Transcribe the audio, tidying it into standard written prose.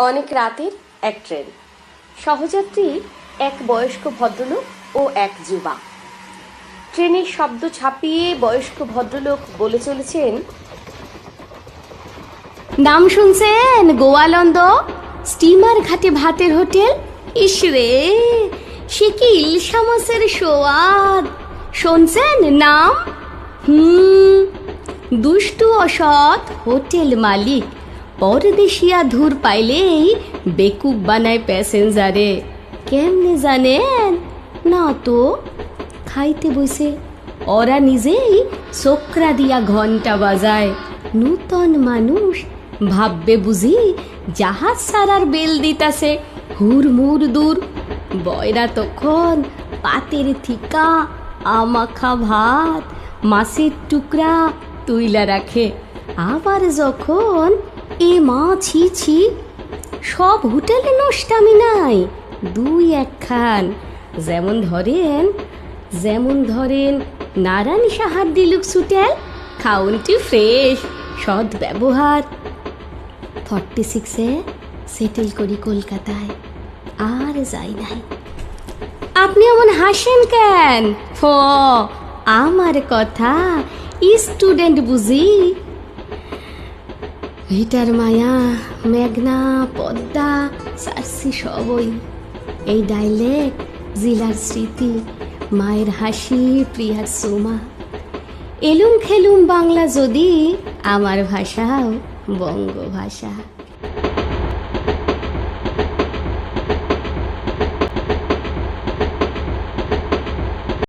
অনেক রাতের এক ট্রেন, সহযাত্রী এক বয়স্ক ভদ্রলোক ও এক যুবা। ট্রেনের শব্দ ছাপিয়ে বয়স্ক ভদ্রলোক বলে চলেছেন, নাম শুনছেন গোয়ালন্দ স্টিমার ঘাটে ভাতের হোটেল? ইসরে, সে কি ইলশা মাছের সোয়াদ! শুনছেন নাম? দুষ্টু অসৎ হোটেল মালিক পরদেশিয়া ধুর পাইলেই বেকুব বানায় প্যাসেঞ্জারে। কেমনে জানেন? না তো, খাইতে বসে ওরা নিজেই চোকরা দিয়া ঘন্টা বাজায়। নূতন মানুষ ভাববে বুঝি জাহাজ সারার বেল দিতাছে হুড়মুড় দূর। বয়রা তখন পাতের থিকা আমাখা ভাত মাছের টুকরা তুইলা রাখে। আবার যখন এ মা ছি ছি, সব হোটেলে নষ্টামি নাই, দুই একখান। যেমন ধরেন নারায়ণ সাহার ডিলুক্স হোটেল, খাউনটি ফ্রেশ, সৎ ব্যবহার। 46-এ সেটেল করি কলকাতায়, আর যাই নাই। আপনি এমন হাসেন কেন? আমার কথা স্টুডেন্ট বুঝি। ভিটার মায়া, মেঘনা, পদ্মা, সার্সি সবই। এই ডাইলেক্ট জিলার স্মৃতি, মায়ের হাসি, প্রিয়ার সোমা। এলুম খেলুম বাংলা যদি, আমার ভাষাও বঙ্গভাষা।